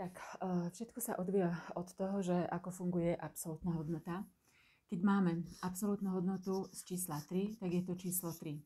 Tak všetko sa odvíja od toho, že ako funguje absolútna hodnota. Keď máme absolútnu hodnotu z čísla 3, tak je to číslo 3.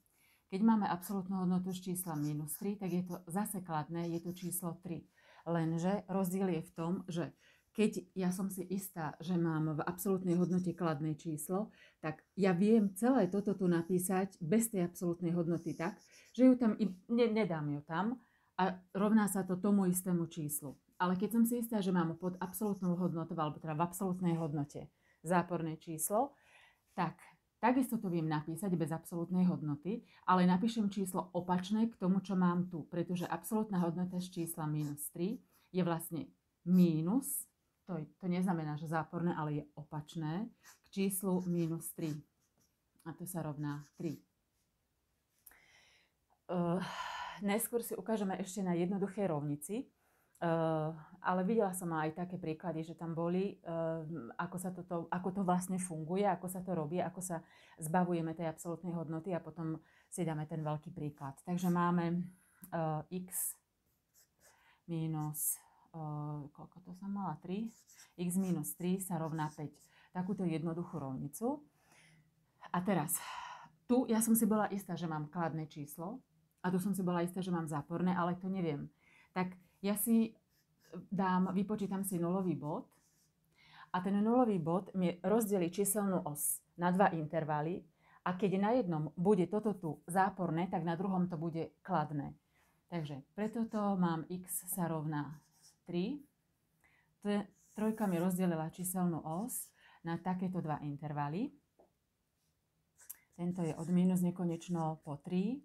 Keď máme absolútnu hodnotu z čísla minus 3, tak je to zase kladné, je to číslo 3. Lenže rozdiel je v tom, že keď ja som si istá, že mám v absolútnej hodnote kladné číslo, tak ja viem celé toto tu napísať bez tej absolútnej hodnoty tak, že ju tam nedám ju tam a rovná sa to tomu istému číslu. Ale keď som si istá, že mám pod absolútnou hodnotou, alebo teda v absolútnej hodnote záporné číslo, tak takisto to viem napísať bez absolútnej hodnoty, ale napíšem číslo opačné k tomu, čo mám tu, pretože absolútna hodnota z čísla minus 3 je vlastne mínus, to neznamená, že záporné, ale je opačné, k číslu minus 3. A to sa rovná 3. Neskôr si ukážeme ešte na jednoduché rovnici, ale videla som aj také príklady, že tam boli, ako to vlastne funguje, ako sa to robí, ako sa zbavujeme tej absolútnej hodnoty a potom si dáme ten veľký príklad. Takže máme x minus, koľko to som mala? 3. X minus 3 sa rovná 5. Takúto jednoduchú rovnicu. A teraz, tu ja som si bola istá, že mám kladné číslo a tu som si bola istá, že mám záporné, ale to neviem. Tak ja si vypočítam si nulový bod a ten nulový bod mi rozdelí číselnú os na dva intervaly a keď na jednom bude toto tu záporné, tak na druhom to bude kladné. Takže preto to mám x sa rovná 3. Trojka mi rozdelila číselnú os na takéto dva intervaly. Tento je od minus nekonečno po 3.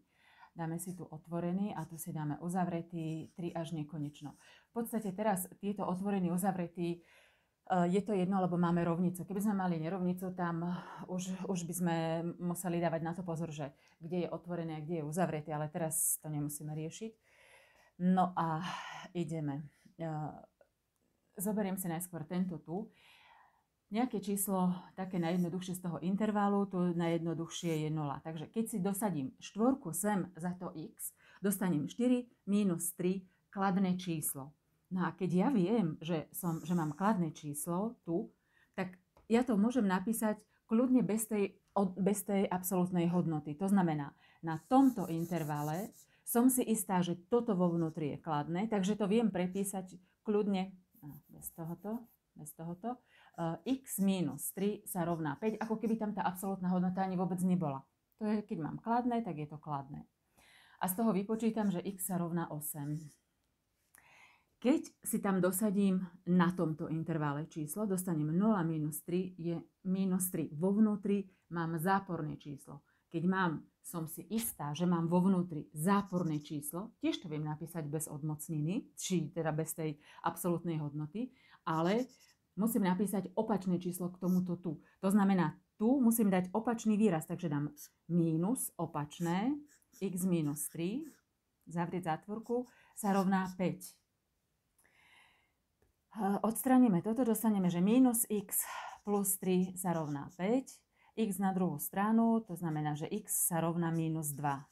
Dáme si tu otvorený a tu si dáme uzavretý 3 až nekonečno. V podstate teraz tieto otvorený, uzavretý, je to jedno, lebo máme rovnicu. Keby sme mali nerovnicu, tam už by sme museli dávať na to pozor, že kde je otvorený a kde je uzavretý, ale teraz to nemusíme riešiť. No a ideme. Zoberiem si najskôr tento tu. Nejaké číslo také najjednoduchšie z toho intervalu, tu najjednoduchšie je 0. Takže keď si dosadím štvorku sem za to x, dostanem 4 minus 3 kladné číslo. No a keď ja viem, že mám kladné číslo tu, tak ja to môžem napísať kľudne bez tej absolútnej hodnoty. To znamená, na tomto intervale som si istá, že toto vo vnútri je kladné, takže to viem prepísať kľudne bez tohoto. X minus 3 sa rovná 5, ako keby tam tá absolútna hodnota ani vôbec nebola. To je, keď mám kladné, tak je to kladné. A z toho vypočítam, že x sa rovná 8. Keď si tam dosadím na tomto intervale číslo, dostanem 0 minus 3 je minus 3. Vo vnútri mám záporné číslo. Keď som si istá, že mám vo vnútri záporné číslo, tiež to viem napísať bez odmocniny, či teda bez tej absolútnej hodnoty, ale musím napísať opačné číslo k tomuto tu. To znamená, tu musím dať opačný výraz, takže dám mínus opačné, x minus 3, zavrieť zátvorku, sa rovná 5. Odstraníme toto, dostaneme, že mínus x plus 3 sa rovná 5. X na druhú stranu, to znamená, že x sa rovná mínus 2.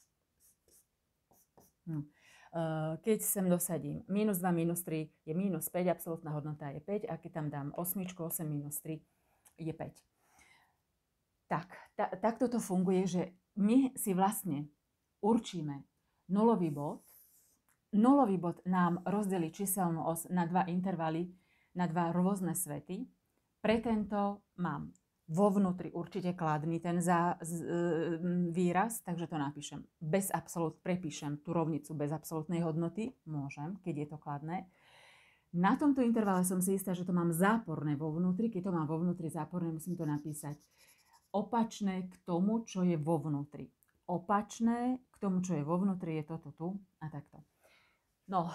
Keď sem dosadím minus 2 minus 3 je minus 5, absolútna hodnota je 5 a keď tam dám osmičku, 8 minus 3 je 5. Takto to funguje, že my si vlastne určíme nulový bod. Nulový bod nám rozdelí číselnú os na dva intervaly, na dva rôzne svety. Pre tento mám vo vnútri určite kladný ten výraz, takže to napíšem. Prepíšem tú rovnicu bez absolútnej hodnoty, môžem, keď je to kladné. Na tomto intervale som si istá, že to mám záporné vo vnútri. Keď to mám vo vnútri záporné, musím to napísať opačné k tomu, čo je vo vnútri. Opačné k tomu, čo je vo vnútri, je toto tu a takto. No,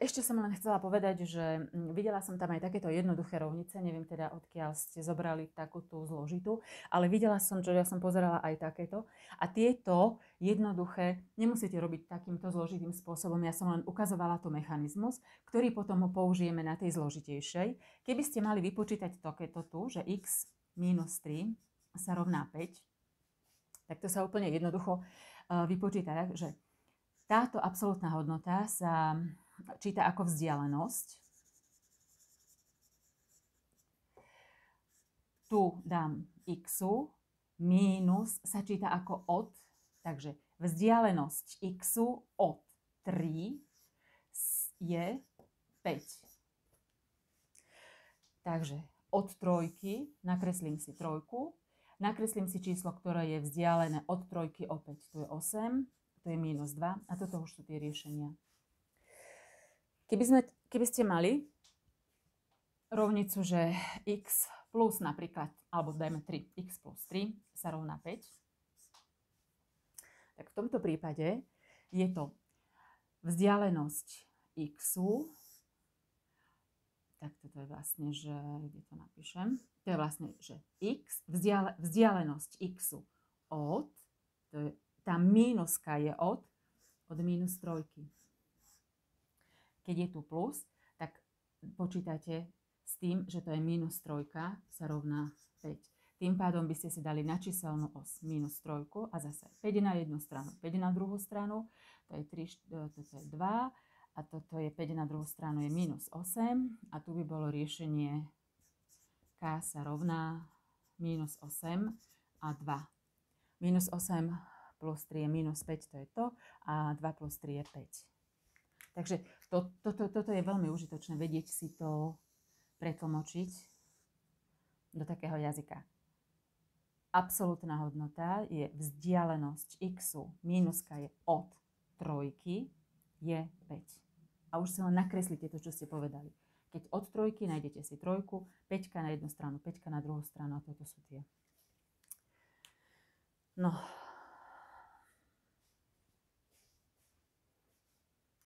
ešte som len chcela povedať, že videla som tam aj takéto jednoduché rovnice, neviem teda, odkiaľ ste zobrali takúto zložitú, ale videla som, že ja som pozerala aj takéto. A tieto jednoduché nemusíte robiť takýmto zložitým spôsobom, ja som len ukazovala to mechanizmus, ktorý potom použijeme na tej zložitejšej. Keby ste mali vypočítať takéto tu, že x minus 3 sa rovná 5, tak to sa úplne jednoducho vypočíta tak, že táto absolútna hodnota sa číta ako vzdialenosť tu dám xu, mínus sa číta ako od, takže vzdialenosť xu od 3 je 5. Takže od trojky nakreslím si trojku, nakreslím si číslo, ktoré je vzdialené od trojky opäť. Tu je 8, tu je minus 2 a toto už sú tie riešenia. Keby ste mali rovnicu, že x plus napríklad, alebo dajme 3, x plus 3 sa rovná 5, tak v tomto prípade je to vzdialenosť xu, tak toto je vlastne, že, kde to napíšem, to je vlastne, že x, vzdialenosť xu od, to je, tá mínuska je od minus trojky. Keď je tu plus, tak počítate s tým, že to je minus trojka, sa rovná 5. Tým pádom by ste si dali na číselnú os minus trojku a zase 5 na jednu stranu, 5 na druhú stranu, to je 3, toto je 2, a toto je 5 na druhú stranu je minus 8 a tu by bolo riešenie k sa rovná minus 8 a 2. Minus 8 plus 3 je minus 5, to je to, a 2 plus 3 je 5. Takže toto je veľmi užitočné, vedieť si to pretlmočiť do takého jazyka. Absolútna hodnota je vzdialenosť xu, mínuska je od trojky, je 5. A už si len nakreslite to, čo ste povedali. Keď od trojky nájdete si trojku, 5 na jednu stranu, 5 na druhú stranu a toto sú tie. No,